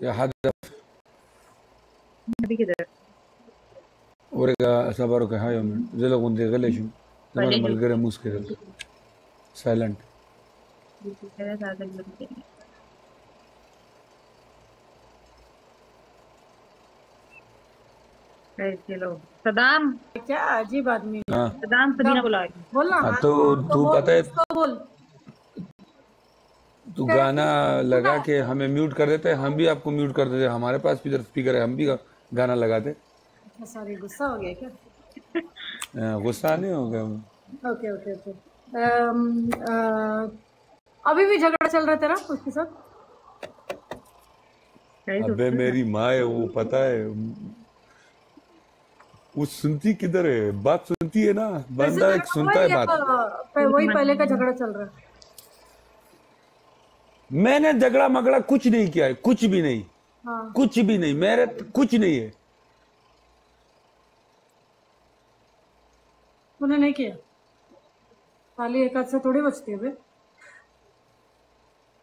Ya hadaf Nabi kiधर? orega sabaru ka hayo men zelo gunde galeshu zamana malgare muskil silent किधर ज़्यादा लगते हैं? कैसे लोग? सदाम क्या अजीब आदमी है। हाँ सदाम सदीना बुलाए। बोलना हाँ, तो तू पता है बोल। तू गाना लगा के हमें म्यूट कर देते, हम भी आपको म्यूट कर देते, हमारे पास भी इधर स्पीकर है, हम भी गाना लगाते। अच्छा सॉरी, गुस्सा हो गया क्या? गुस्सा नहीं हो गया। Okay okay okay. अभी भी झगड़ा चल रहा है तेरा उसके साथ? अबे मेरी माँ है वो, पता है वो सुनती किधर है, बात सुनती है ना, बंदा एक सुनता है बात। वही पहले का झगड़ा चल रहा है। मैंने झगड़ा मगड़ा कुछ नहीं किया है, कुछ भी नहीं। हाँ। कुछ भी नहीं, मेरे कुछ नहीं है। तूने नहीं किया? खाली एक हाथ से थोड़ी बचती है बे।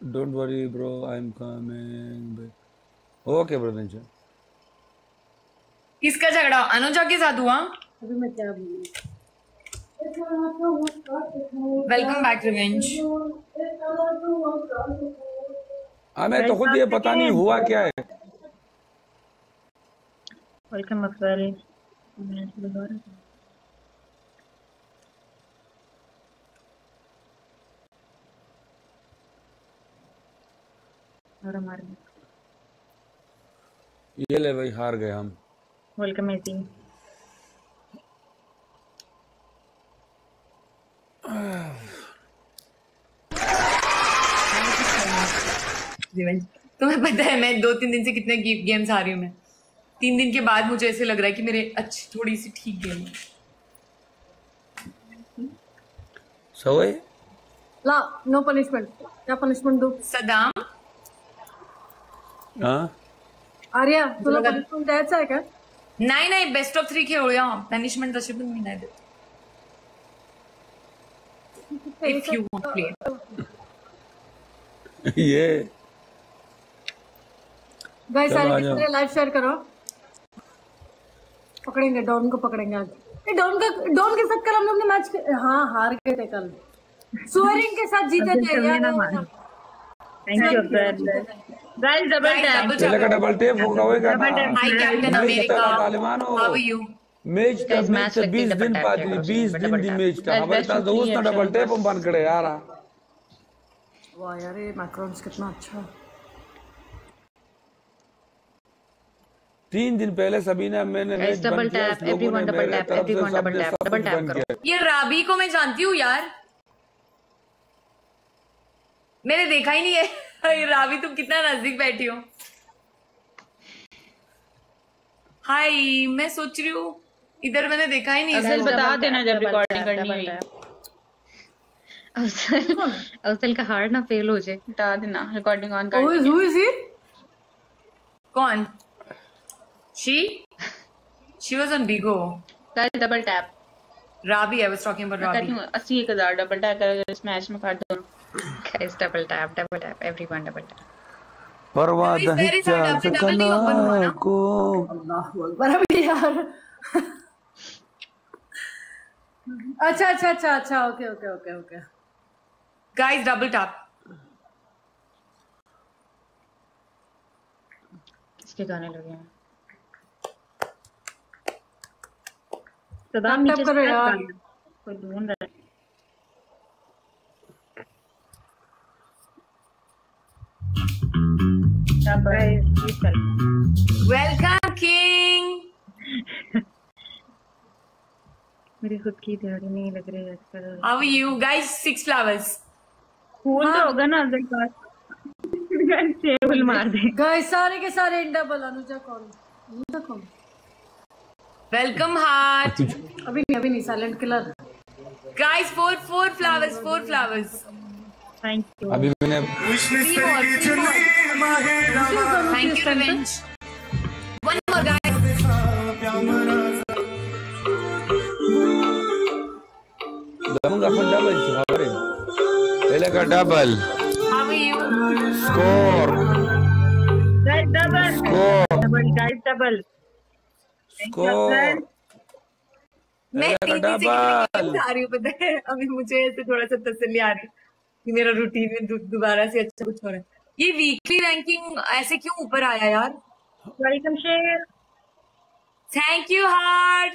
Don't worry bro, I am coming. Okay brother. किसका झगड़ा? अनुजा के साथ हुआ? अभी मैं क्या बोलूं? Welcome back revenge. हमें तो खुद ये पता नहीं हुआ क्या है। वेलकम अफजल। और हमारे ये ले भाई, हार गए हम। वेलकम एजी। तुम्हें पता है मैं 2-3 दिन से कितने गेम्स हारी हूँ मैं। 3 दिन के बाद मुझे ऐसे लग रहा है कि मेरे अच्छी थोड़ी सी ठीक गेम है। सोए ला, नो पनिशमेंट। क्या पनिशमेंट दूं? सदाम हाँ आर्या तुला पनिशमेंट द्यायचं आहे का? नाही बेस्ट ऑफ 3 खेळूया। पनिशमेंट तशी पण मी नाही देत। If you want play. ये गाइस चलो, आ सारे जाओ। लाइव शेयर करो। पकड़ेंगे डॉन को, पकड़ेंगे आज। डॉन के साथ कल हम लोग ने मैच हाँ हार गए थे कल। सुअरिंग के साथ जीते थे यार। Thank you Afzal. Guys double tap. चले का डबल टैप होगा। Hi Captain America, how are you? Match का मैच 20 दिन बाद 20 दिन दी मैच का हमारे पास दोस्त ना डबल टैप हम बन करे यार। वाह यार ये मैक्रोन्स कितना अच्छा। 3 दिन पहले सबीना मैंने match double tap, everyone double tap, everyone double tap, double tap करो। ये राबी को मैं जानती हूँ यार, मैंने देखा ही नहीं है। ये राबी तुम कितना नजदीक बैठी हो। हाय, मैं सोच रही हूँ इधर मैंने देखा ही नहीं। अफजल बता देना जब रिकॉर्डिंग करनी हुई। अफजल का हार्ड ना फेल हो जाए, बता देना रिकॉर्डिंग ऑन कर। Who is he? कौन? She was on Bigo. Guys double tap. Rabi, I was talking about Rabi. 80,000 double tap करो इस मैच में कर दो। Guys double tap, everyone double tap. परवाह Who is there is that आपने double T open हुआ ना? को अल्लाह अकबर अभी यार। अच्छा ओके। Guys, double tap. किसके गाने लगे हैं? सदाम नीचे करो यार। कोई ढूंढ रहा है। Welcome, King. मेरी खुद की दिहाड़ी नहीं लग रही है आजकल। How are you guys? 6 flowers. खून तो होगा ना अफजल पास। गाइस टेबल मार दे। गाइस सारे के सारे इंडबल। अनुजा कौन? Welcome heart. अभी नहीं silent killer. Guys, 4 flowers, 4 flowers. Thank you. अभी मैंने Thank you, Revenge. One more, guys. दमगा डबल खबर है पहले का double How are you? Score guys double. Score मैं मेरा 3 दिन से कितने डबल। गेम्स आ रही हूँ पता है, अभी मुझे ऐसे थोड़ा सा तसल्ली आ रही है कि मेरा रूटीन में दोबारा से अच्छा कुछ हो रहा है। ये वीकली रैंकिंग ऐसे क्यों ऊपर आया यार? Welcome share. Thank you heart,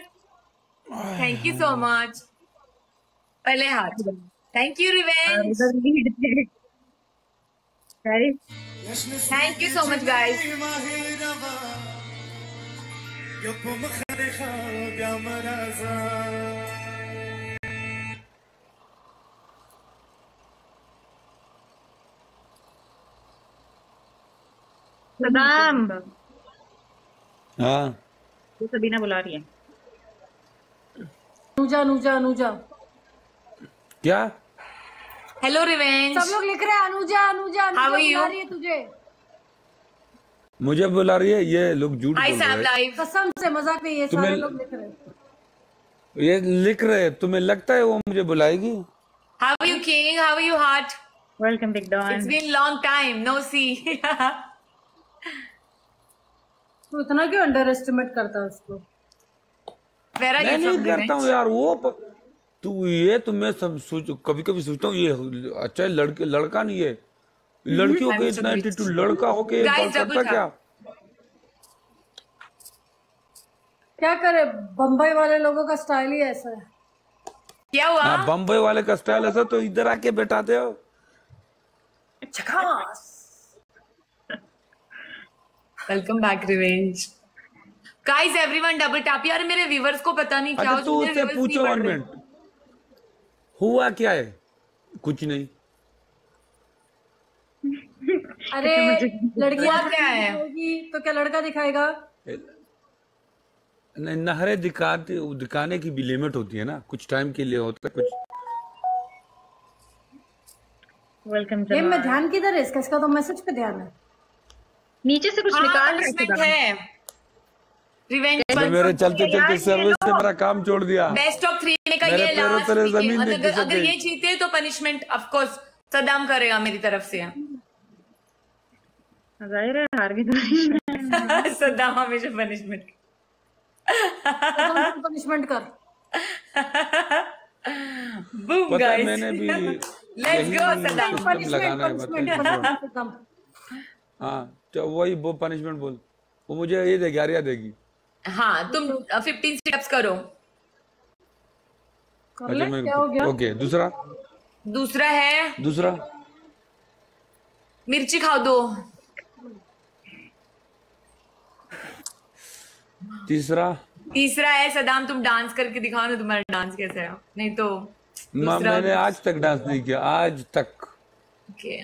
thank you so much. पहले हार्ट, थैंक यू रिवेंज, इधर लीड थे guys. Thank you so much guys. Saddam, हाँ ये सबीना बुला रही है। अनुजा अनुजा अनुजा क्या? हेलो रिवेंज, सब लोग लिख रहे हैं Anuja Anuja Anuja How are you? बुला रही है तुझे। मुझे बुला रही है? ये लोग झूठ हाय बोल सैम रहे हैं। लाइव। कसम से मजाक नहीं, ये सारे तुम्हें- लोग लिख रहे हैं। ये लिख रहे हैं, तुम्हें लगता है वो मुझे बुलाएगी? How are you king, how are you heart? Welcome big don. It's been long time no see. तू इतना क्यों अंडर एस्टिमेट करता है उसको? वेर आर मैं यू नहीं फ्रॉम करता हूँ रिवेंज? यार वो तू ये तो मैं सब सोच कभी कभी सोचता हूँ ये अच्छा है, लड़का नहीं है, लड़की होके I'm इतना so एटीट्यूड, लड़का होके Guys, करता double क्या? क्या करे, बम्बई वाले लोगों का स्टाइल ही ऐसा है। क्या हुआ? हाँ बम्बई वाले का स्टाइल ऐसा, तो इधर आके बैठाते हो। झकास। Welcome back revenge. Guys everyone double tap. यार मेरे व्यूअर्स को पता नहीं क्या अच्छा तू मेरे उससे viewers नहीं पूछो बढ़ 1 रहे। मिनट, हुआ क्या है? कुछ नहीं। अरे लड़की हुआ क्या है? होगी तो क्या लड़का दिखाएगा? नहरे दिखाने की भी लिमिट होती है ना, कुछ टाइम के लिए होता है कुछ। वेलकम गेम में ध्यान किधर है इसका? इसका तो मैसेज पे ध्यान है। नीचे से कुछ हाँ निकाल रहे punishment है। रिवेंज मेरे चलते चलते सर्विस ने मेरा काम छोड़ दिया। बेस्ट ऑफ 3 में का मेरे ये पैरों लास्ट तले वीक है। जमीन नहीं अगर खिसक अगर गई। ये जीते तो पनिशमेंट ऑफ कोर्स सदाम करेगा मेरी तरफ से। जाहिर है हार गई तो। सदाम हमेशा पनिशमेंट। पनिशमेंट कर। बूम पता है गाइस, मैंने भी लेट्स गो सदाम। मतलब लगाना है पनिशमेंट बताइए। हाँ तो वही वो पनिशमेंट बोल, वो मुझे ये देगी, आर्या देगी। हाँ तुम 15 सिटअप्स करो। कर ले, क्या हो गया? ओके दूसरा दूसरा मिर्ची खाओ 2। तीसरा है सदाम तुम डांस करके दिखाओ ना, तुम्हारा डांस कैसा है। नहीं तो मैंने आज तक डांस नहीं किया, आज तक। ओके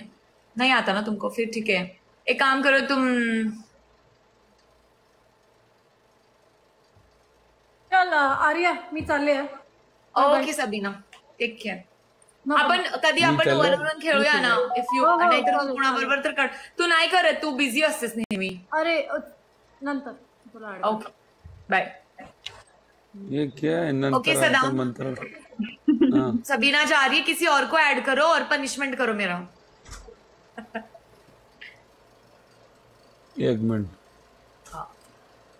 नहीं आता ना तुमको, फिर ठीक है। एक काम करो तुम, चल आर्या मी चालले आहे. Okay Sabina take care. आपण कधी आपण चाललंय. 1-on-1 खेळूया ना. इफ यू हो, हो, नाहीतर चालेल, कोणाबरोबर तर कर. तू नाही करत, तू बिझी असतेस नेहमी. अरे नंतर तुला add ओके बाय. ये क्या है नंतर ओके, आता सदाम. मंत्र? हाँ सबीना जा रही है, किसी और को ऐड करो और पनिशमेंट करो मेरा. 1 मिनट.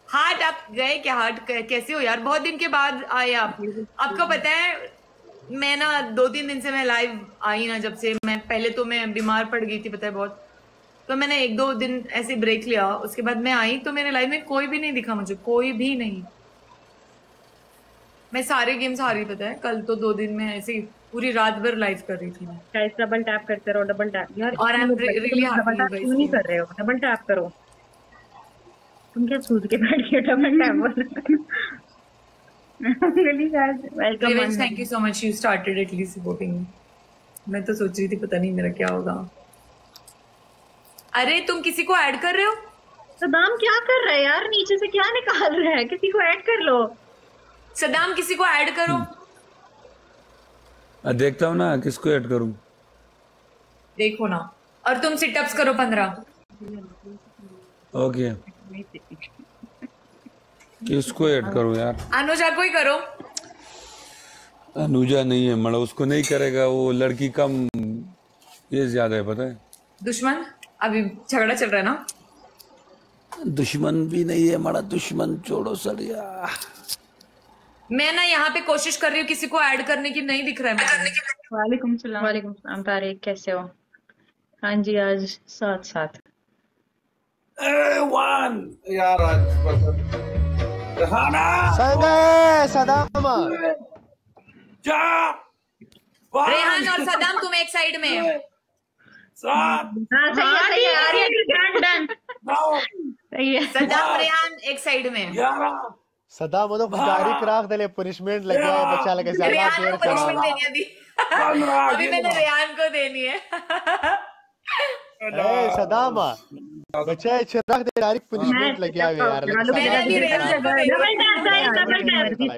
हार्ट आप गए क्या? हार्ट कैसे हो यार? बहुत दिन के बाद आए आप. आपको पता है मैं ना 2-3 दिन से मैं लाइव आई ना, जब से मैं पहले तो मैं बीमार पड़ गई थी पता है बहुत, तो मैंने 1-2 दिन ऐसे ब्रेक लिया. उसके बाद मैं आई तो मेरे लाइव में कोई भी नहीं दिखा मुझे, कोई भी नहीं. मैं सारे गेम्स हारी पता है. कल तो 2 दिन में ऐसे ही पूरी रात भर लाइव कर रही थी मैं. गाइस डबल टैप करते रहो, डबल टैप यार. और I'm really happy double tap guys. क्यों नहीं कर रहे हो? डबल टैप करो. तुम क्या सूझ के बैठ गए double tap? really guys, welcome. Revenge, thank you so much. You started at least supporting me. मैं तो सोच रही थी पता नहीं मेरा क्या होगा. अरे तुम किसी को ऐड कर रहे हो? सदाम क्या कर रहा है यार? नीचे से क्या निकाल रहा है? किसी को ऐड कर लो. सदाम किसी को ऐड करो. देखता हूँ ना किसको ऐड करूँ. देखो ना. और तुम सिटअप्स करो 15. ओके किसको ऐड करूँ यार? अनुजा को ही करो. अनुजा नहीं है मतलब उसको नहीं करेगा, वो लड़की कम ये ज्यादा है पता है. दुश्मन अभी झगड़ा चल रहा है ना. दुश्मन भी नहीं है हमारा, दुश्मन छोड़ो सड़िया। मैं ना यहाँ पे कोशिश कर रही हूँ किसी को ऐड करने की, नहीं दिख रहा है मुझे। वालेकुम सलाम तारिक, कैसे हो? हाँ जी, आज साथ साथ वन यार रहाना संगे सदाम जा रेहान और सदाम तुम एक साइड में। सात सही है यार, ये डन सही है। सदाम रेहान एक साइड में। 11 सदाम वो तो डायरेक्ट राख दे पनिशमेंट लग गया है बच्चा लगे ज्यादा रेहान देर को पनिशमेंट देनी है अभी। 15 अभी मैंने रेहान को देनी है। ए सदाम बच्चा चिराग दे डायरेक्ट पनिशमेंट लग गया है यार।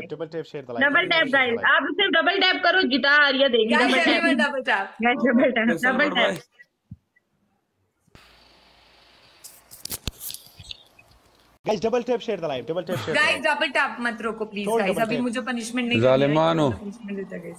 Double tap share the live. Double tap guys, आप सिर्फ डबल टैप करो, जिता आर्या देगी। Double tap double tap guys, double tap. Guys double tap share the live. Double tap share guys double tap मत रोको प्लीज छोड़ गाइस, double अभी tap। मुझे पनिशमेंट नहीं ज़ालिमानो। punishment देता guys।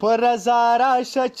पर हजारा सच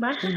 बस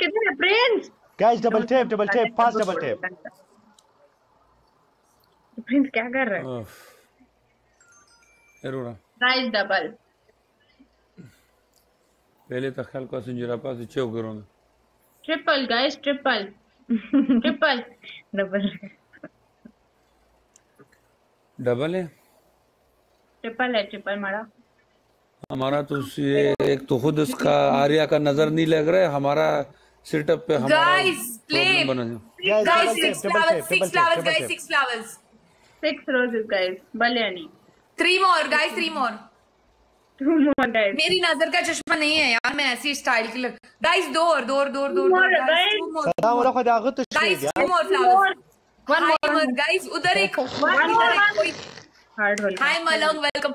कितने Prince guys double tap fast double tap. Prince क्या कर रहा है? एरोड़ा गाइस डबल पहले तो ख्याल को संजरा पास चेक करो triple guys, triple triple double double है ट्रिपल है, ट्रिपल मारा। हमारा तो ये एक तो खुद उसका आर्या का नजर नहीं लग रहा है, हमारा सेटअप पे हमारा Guys, play. problem बना है। Guys 6 flowers, 6 flowers guys, 6 flowers। 6 roses guys, Baliyani 3 more guys, 3 more। 2 more guys। मेरी नजर का चश्मा नहीं है यार, मैं ऐसी स्टाइल की लग। गाइस दौर सदाम वो खुद आगे तो guys share 2 more flowers। One हाय more। मलंग गाइस, उधर एक कोई हार्ड वाली। हाय मलंग, वेलकम।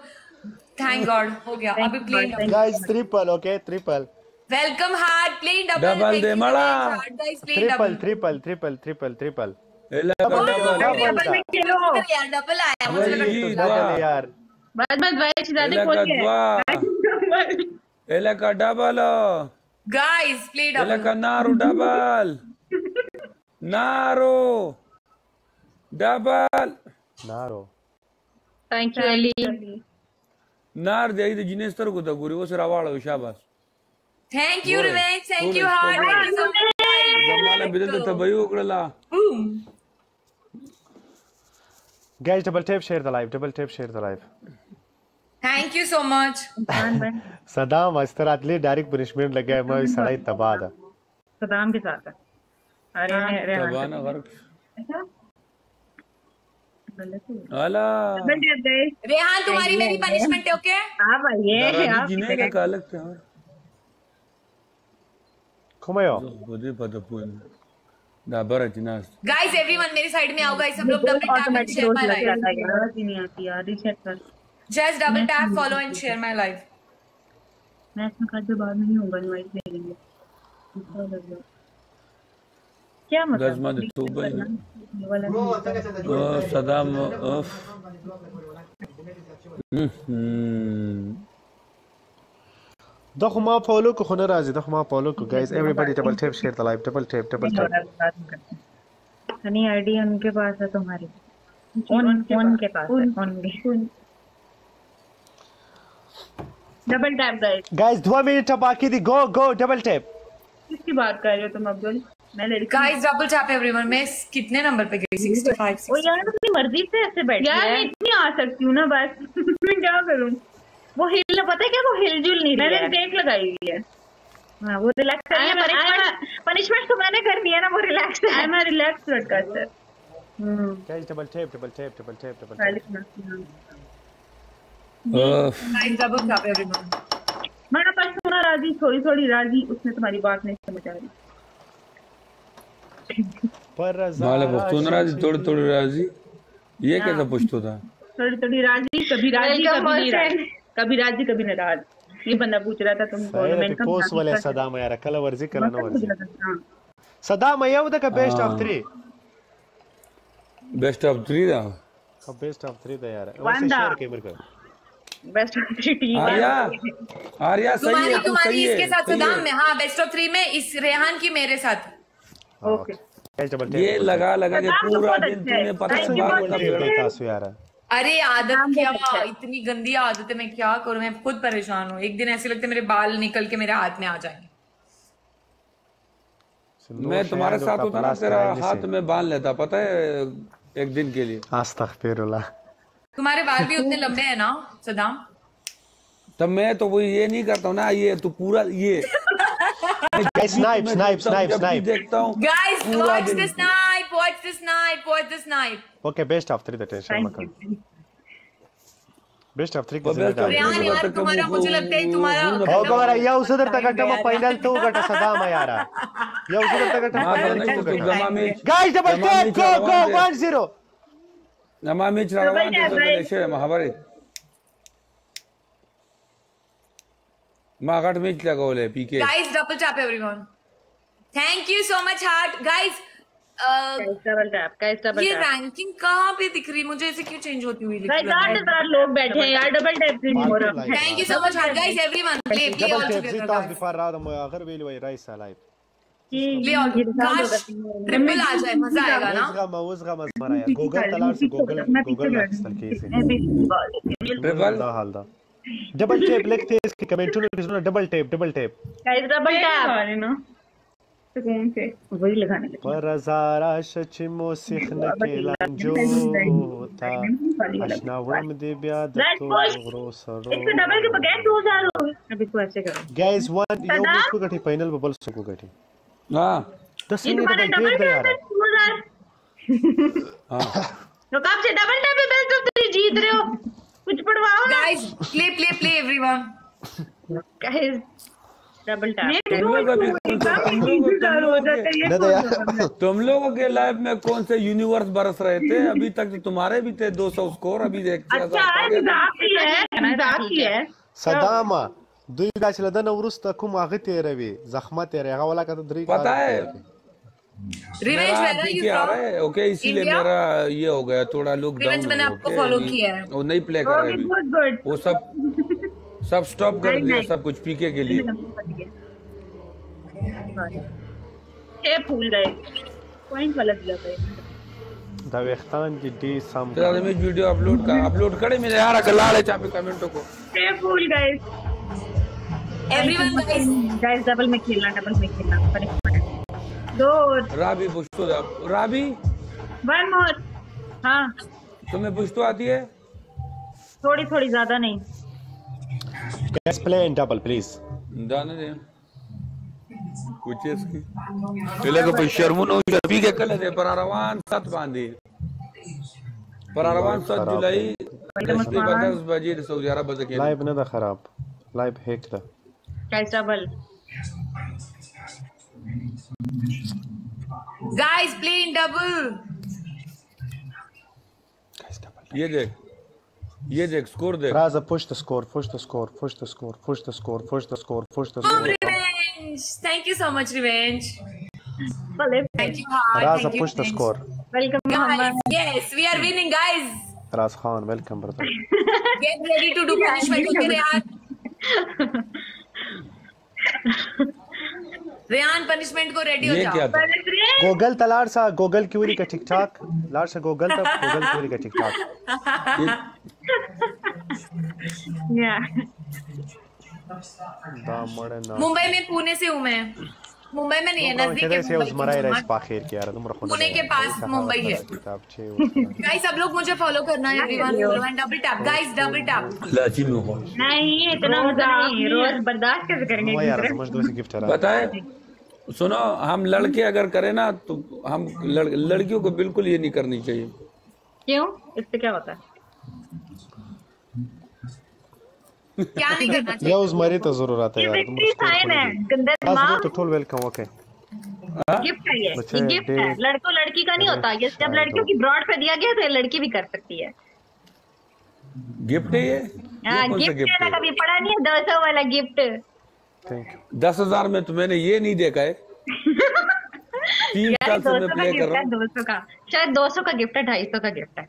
थैंक गॉड हो गया अभी plane. Guys triple okay triple welcome heart plane double दे मड़ा। गाइस प्लेन डबल ट्रिपल एला का डबल डबल में खेलो यार, डबल आया मुझे लगा। वही डबल यार बस भाई ज्यादा एला खोल का के दुआ एला का double guys play Ella double. का नारू डबल नारू डबल नारो थैंक यू अली। नार दे आई जिने स्तर को दा गुरी वो से रावाड़ा शाबाश thank you revenge, thank you heart, thank you so much. जमाना बिदल तो तबई उकड़ला guys double tap share the live. Thank you so much. Saddam इस तरह अगले डायरेक्ट पनिशमेंट लग गया है। मैं सड़ाई तबाह था सदाम के साथ है। अरे तबाना गर्क आला रेहान तुम्हारी मेरी पनिशमेंट है ओके? आप आइए आप जिने का कालक था Como yo? बदे पता पुन दा बरतिनास गाइस एवरीवन मेरी साइड में आओ गाइस, सब लोग double tap and share my live. नहीं आती यार, रीसेट कर। Just double tap follow and share my live. Match में कर दे, बाद में नहीं होगा, इनवाइट दे देंगे। क्या मतलब गजमा दे तो भाई सदाम दखमा फॉलो को खुना राजी दखमा फॉलो को guys everybody double tap share the live. Double tap Sunny ID उनके पास है, तुम्हारी उनके पास है only. Double tap guys 2 minute बाकी थी। गो डबल टैप। किसकी बात कर रहे हो तुम अब्दुल? मैं लड़की। Guys double tap everyone. मैं कितने नंबर पे गई? 65। ओ यार अपनी मर्जी से ऐसे बैठी यार, मैं इतनी आ सकती हूँ ना, बस मैं क्या करूँ? वो हिल, पता है क्या, वो हिलजुल नहीं, मैंने ब्रेक लगाई हुई है। हाँ वो रिलैक्स है। पनिशमेंट तो मैंने कर दिया ना, वो रिलैक्स है। I am relax broadcaster. Guys double tap. Guys double tap everyone. मेरा पास सुना राजी, थोड़ी राजी, उसने तुम्हारी बात नहीं समझ आ रही। पर माले बख्तून राजी थोड़ी राजी, ये कैसा पुश्तो था? थोड़ी राजी, कभी राजी कभी नाराज। ये बंदा पूछ रहा था तुमको। मैंने पोस्ट वाले सदाम यार कल वर्जी कल न वर्जी Saddam you the best of 3 best of 3 the best of 3 दा यार वैसे शेयर के मेरे को बेस्ट ऑफ 3 टीम आर्या सही है, तू तुम्हारी सही है, इसके साथ सही है। सदाम में, हाँ बेस्ट ऑफ 3 में इस रेहान की मेरे साथ। ओके ये लगा लगा के सदाम तो पूरा बहुत दिन अच्छा है। तूने पता Thank you बात बहुत का अच्छा यार अरे आदत क्या, इतनी गंदी आदत है, मैं क्या करूं, मैं खुद परेशान हूँ। एक दिन ऐसे लगता है मेरे बाल निकल के मेरे हाथ में आ जाएंगे। मैं तुम्हारे साथ होता ना तेरा हाथ में बांध लेता, पता है, एक दिन के लिए। अस्तगफिरुल्लाह। तुम्हारे बाल भी उतने लंबे हैं ना सदाम? तब मैं तो वो ये नहीं करता हूँ ना, ये तो पूरा ये स्नाइप स्नाइप स्नाइप स्नाइप देखता हूँ Guys, पूरा watch दिन। the snipe, watch the snipe, watch the snipe. Okay best of 3 the tension मत कर बेस्ट ऑफ 3 की Best of जिम्मेदारी रेहान यार तुम्हारा मुझे लगता है तुम्हारा हो गरा या उधर तक टमा फाइनल तो गटा सदाम यार या उधर तक टमा फाइनल तो गटा गाइस डबल टैप गो गो 1-0 जमा में चलावान देशे महाभारत मागट में लगावले पीके। Guys, double tap everyone. Thank you so much heart. Guys, double tap guys, double ये टैप रैंकिंग कहाँ पे दिख रही मुझे, ऐसे क्यों चेंज होती हुई दिख गाइस रही है? 8000 लोग बैठे हैं यार, डबल टैप नहीं हो रहा। Thank you so much heart. Guys, everyone play double all tap together. जीता guys. बिफार रात में आखिर वेली वही राइस लाइव Play all. काश ट्रिपल आ जाए, मजा आएगा ना? उसका मजमरा यार गूगल तलाश से गूगल तलके से ट्रिपल दा हाल दा डबल टैप लिखते हैं इसके कमेंटों में किसी ने double tap guys double tap ना सुकून से वही लगाने लगे। पर ज़ारा शचिमो सिखने के लंजोता अशना वम दे ब्याद तो रोसरो इसके डबल के बगैर 2000 हो गए। अभी को ऐसे करो गाइस वन यो मुझको गठी फाइनल बबल सुको गठी हां 10 ये मिनट तुम्हारा डबल डबल टैप टैप यार 2000 हां तो कब से डबल टैप पे बेस्ट ऑफ 3 जीत रहे हो, कुछ पढ़वाओ ना Guys, play everyone. Guys. Double tap तुम लोगों के लाइफ में कौन से यूनिवर्स बरस रहे थे? अभी तक तो तुम्हारे भी थे 200 स्कोर, अभी देख अच्छा मजाक ही है सदामा दुई गाछ लदन उरुस तकुम आगे तेरे भी जख्मा तेरे वाला का तो द्री पता है Revenge where are you आ रहा from? है ओके, इसीलिए India? मेरा ये हो गया थोड़ा लुक डाउन। Revenge मैंने आपको follow किया है। वो नहीं प्ले कर रहे अभी, गुड गुड वो सब स्टॉप कर दिया, सब कुछ पीके के लिए। ये भूल गए पॉइंट गलत दिया था। दवेख्तान की डी सम तेरा में वीडियो अपलोड करे मेरे यार गलाड़े चापे कमेंटों को। ये भूल गए Everyone guys. डबल में खेलना दो राबी पुश्तो राबी वन मोर। हाँ तुम्हें पुश्तो आती है? थोड़ी थोड़ी ज्यादा नहीं। Gas play in double please दाने दे कुछ इसकी पहले को पे शर्मून हो शर्मी के कल दे पररवान 7 बांधी पररवान 7 जुलाई 10 बजे सऊदी अरब बजे के लाइव ना खराब लाइव हैक था guys double Guys, play in double. ये देख स्कोर देख। Raza push the score Revenge. Thank you so much Revenge. Thank you heart. Raza Thank you, push the Revenge. score welcome Guys, yes, we are winning guys. Raz Khan welcome brother Get ready to do punishment. Okay Rehan. Rehan punishment को ready हो ये जाओ। क्या था? Google तलार सा Google Curie का TikTok लार से गूगल तक गूगल क्यूरी का टिकटॉक दा मरे ना मुंबई में पुणे से हूँ मैं। मुंबई में नहीं है, नजदीक है से उस मराई राइस मुंबई। पाखिर के यार तुम रखो पुणे के पास मुंबई है। गाइस सब लोग मुझे फॉलो करना है everyone, follow and double tap guys, double tap. लाची में हो नहीं इतना मजा नहीं, रोज बर्दाश्त कैसे करेंगे एक यार दूसरे समझ दो से गिफ्ट है पता है सुनो, हम लड़के अगर करें ना तो हम लड़कियों को बिल्कुल ये नहीं करनी चाहिए। क्यों? इससे क्या होता है? क्या नहीं करना चाहिए? या उस मरी तो जरूरत है यार तुम विक्ट्री साइन है, गंदे दिमाग तो टोल वेलकम ओके गिफ्ट है ये गिफ्ट है, लड़कों लड़की का नहीं होता ये। जब लड़कियों की ब्रॉड पे दिया गया तो ये लड़की भी कर सकती है। गिफ्ट है ये कौन सा गिफ्ट गिफ्ट देना है? कभी पढ़ा नहीं है 200 वाला गिफ्ट? थैंक यू 10,000 में तो मैंने ये नहीं देखा है। 3 साल से मैं प्ले कर रहा हूँ। 200 का शायद 200 का गिफ्ट है, 250 का गिफ्ट है।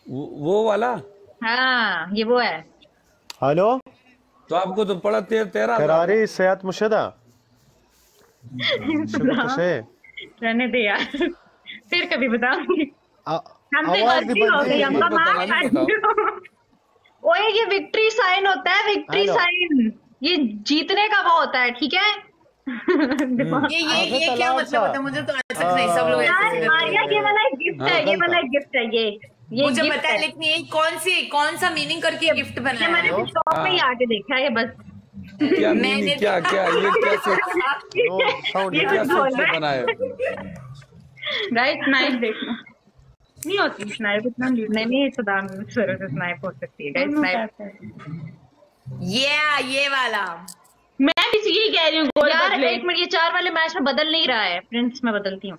वो वाला? हाँ ये वो है। हेलो, तो आपको तो पड़ा 13 करारी सेहत मुशदा रहने दे यार, फिर कभी बताऊंगी। हमसे आवाज गलती हो गई, हमका माफ। ओए ये विक्ट्री साइन होता है, विक्ट्री साइन, ये जीतने का वो होता है, ठीक है। ये क्या मतलब होता है? मुझे तो आज तक नहीं, सब लोग ऐसे आर्या ये वाला गिफ्ट है, ये वाला गिफ्ट है, ये मुझे पता है, लेकिन ये कौन सा मीनिंग करके गिफ्ट बनाया है? मैंने शॉप में ही आके देखा है, ये बस क्या मीनिंग, क्या क्या ये कैसे ये क्या सोच के बनाया? राइट, स्नाइप देखना नहीं होती, स्नाइप इतना नहीं, सदाम सरों से स्नाइप हो सकती है गाइस, स्नाइप ये वाला मैं भी यही कह रही हूँ यार। एक मिनट, ये 4 वाले मैच में बदल नहीं रहा है, प्रिंस में बदलती हूँ।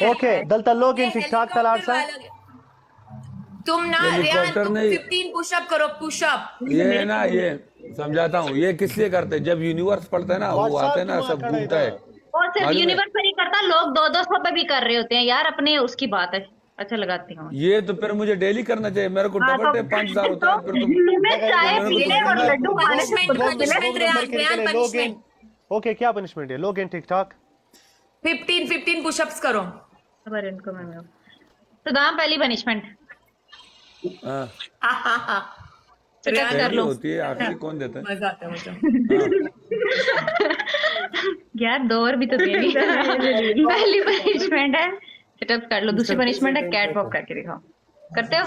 ओके दलता लॉगिन ठीक-ठाक तलार सा तुम ना रियान, तुम 15 पुशअप करो, पुशअप। ये ना, ये समझाता हूँ, ये किस लिए करते हैं? जब यूनिवर्स पढ़ते हैं ना, वो आते हैं ना, सब घूमता है। और सिर्फ यूनिवर्स पर ही करता, लोग 200 पे भी कर रहे होते हैं यार, अपने उसकी बात है। अच्छा लगाती हूँ ये तो फिर मुझे डेली करना चाहिए, मेरे को डबल टैप 5000 होता है। फिर तुम चाय पीने और लड्डू खाने से ओके क्या पनिशमेंट है? लॉगिन ठीक-ठाक 15 पुशअप्स करो। खबर इनको मैं तो दाम पहली पनिशमेंट कर लो होती है, आखिरी कौन देता है? मजा आता है मुझे। यार 2 और भी तो देनी। पहली पनिशमेंट है सेटअप कर लो, दूसरी पनिशमेंट है कैट वॉक करके दिखाओ। करते हो?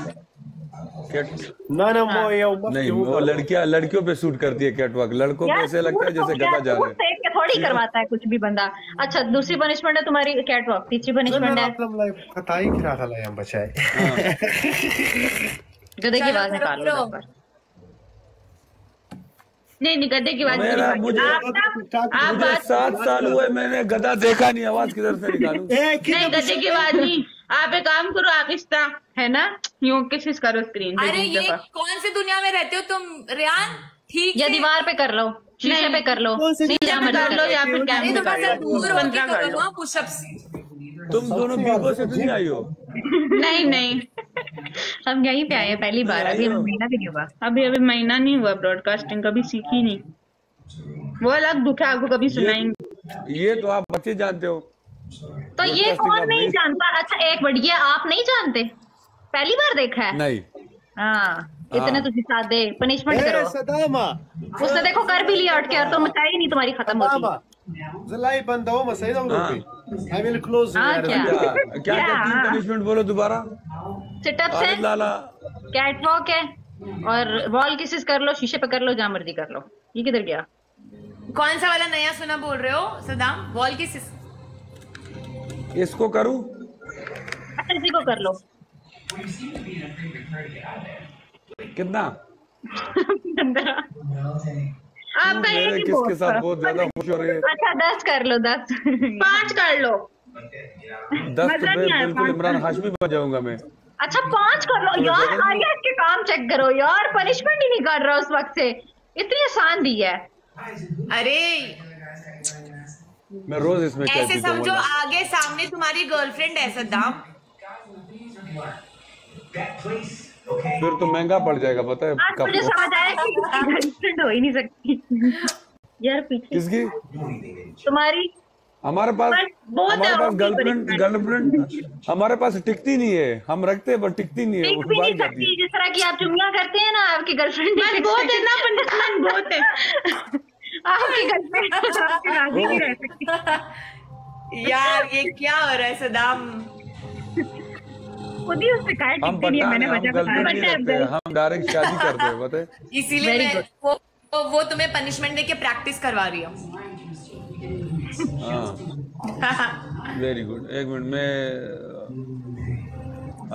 नहीं, वो लड़कियों पे सूट करती है कैट वॉक, लड़कों को ऐसे लगता है जैसे गधा जा रहा है। थोड़ी करवाता है कुछ भी बंदा। अच्छा दूसरी पनिशमेंट है तुम्हारी कैट वॉक, तीसरी पनिशमेंट है गधे की आवाज निकाल लो। नहीं गधे की आवाज मुझे 7 साल हुए, मैंने गधा देखा नहीं, आवाज किधर से निकालूं? नहीं गधे की आवाज नहीं, आप एक काम करो, आहिस्ता है ना, यूं कोशिश करो स्क्रीन पे। अरे ये कौन सी दुनिया में रहते हो तुम रियान? ठीक या दीवार पे कर लो, शीशे पे कर लो, नीचे कर लो, या फिर कैमरे कर लो। पुशअप्स तुम दोनों बीबो से नहीं आई हो? नहीं हम यहीं पे आए हैं पहली बार, अभी महीना भी नहीं हुआ, अभी महीना नहीं हुआ ब्रॉडकास्टिंग, कभी सीखी नहीं, वो अलग दुख है, आपको कभी सुनाएंगे। ये तो आप बच्चे जानते हो, तो ये कौन नहीं जानता? अच्छा एक मिनट, ये आप नहीं जानते, पहली बार देखा है? नहीं। हाँ इतने तो साथ दे, पनिशमेंट करो। उसने देखो कर भी लिया, अटके और तो मचाई नहीं, तुम्हारी खत्म होती। क्या पनिशमेंट बोलो दोबारा? सिटअप है, कैट वॉक है, और वॉल किसेस कर लो, शीशे पे कर लो, जहाँ मर्जी कर लो। ये किधर गया? कौन सा वाला नया सुना बोल रहे हो सदाम? वॉल किसेस इसको करूं? अच्छा इसी को कर लो। कितना? आपका एक ही किसके साथ बहुत ज्यादा खुश हो रही है? अच्छा 10 कर लो, 10 5 कर लो। 10 तो बिल्कुल इमरान हाशमी बन जाऊंगा मैं। अच्छा 5 कर लो यार। आर्या इसके काम चेक करो यार, पनिशमेंट ही नहीं कर रहा उस वक्त से, इतनी आसान दी है। अरे मैं रोज इसमें ऐसे समझो, आगे सामने तुम्हारी गर्लफ्रेंड है सदाम, फिर तो महंगा पड़ जाएगा, पता है? आज मुझे समझ आया कि गर्लफ्रेंड हो ही नहीं सकती यार। पीछे किसकी? तुम्हारी। हमारे पास गर्लफ्रेंड हमारे पास टिकती नहीं है, हम रखते हैं पर टिकती नहीं है, टिक भी नहीं सकती। जिस तरह की आप चुम्मियां करते हैं ना, आपकी गर्लफ्रेंड बहुत है ना, पनिशमेंट बहुत है। आपकी गर्लफ्रेंड राजी नहीं रह सकती। यार ये क्या हो रहा है सदाम? खुद ही उससे कहा हम टिकती नहीं, मैंने वजह बताया। हम डायरेक्ट शादी करते हैं, पता है? इसीलिए वो तुम्हें पनिशमेंट देके प्रैक्टिस करवा रही हो। Very good. एक मिनट, मैं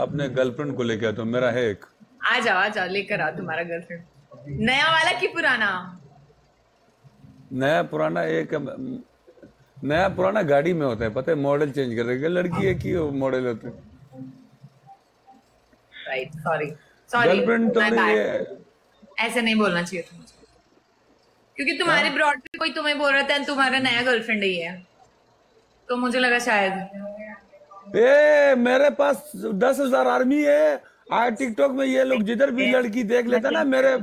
अपने गर्लफ्रेंड को लेके आता हूँ, मेरा है एक। आ जाओ लेकर आओ तुम्हारा गर्लफ्रेंड। नया वाला कि पुराना? नया पुराना एक, नया पुराना गाड़ी में होता है, पता है? मॉडल चेंज कर देगा, लड़की एक ही मॉडल होते हैं। राइट, सॉरी गर्लफ्रेंड तो ऐसे नहीं बोलना चाहिए था मुझे। क्योंकि तुम्हारे ब्रॉड पे कोई तुम्हें बोल रहा था तुम्हारा नया गर्लफ्रेंड ही है, तो मुझे लगा शायद। मेरे पास 10,000 आर्मी है। टिकटॉक में ये लोग जिधर भी लड़की देख लेता ना मेरे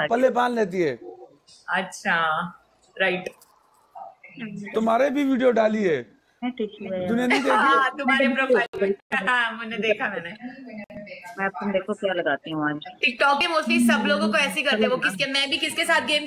पल्ले पाल लेती है। अच्छा, राइट। तुम्हारे भी वीडियो डाली है, तूने नहीं देखी? हाँ, तुम्हारे प्रोफाइल पे। हाँ, मैंने देखा। मैं तुम देखो क्या लगाती हूँ आज। टिकटॉक पे मोस्टली सब लोगों को ऐसे ही करते हैं। वो किसके, मैं भी किसके साथ गेम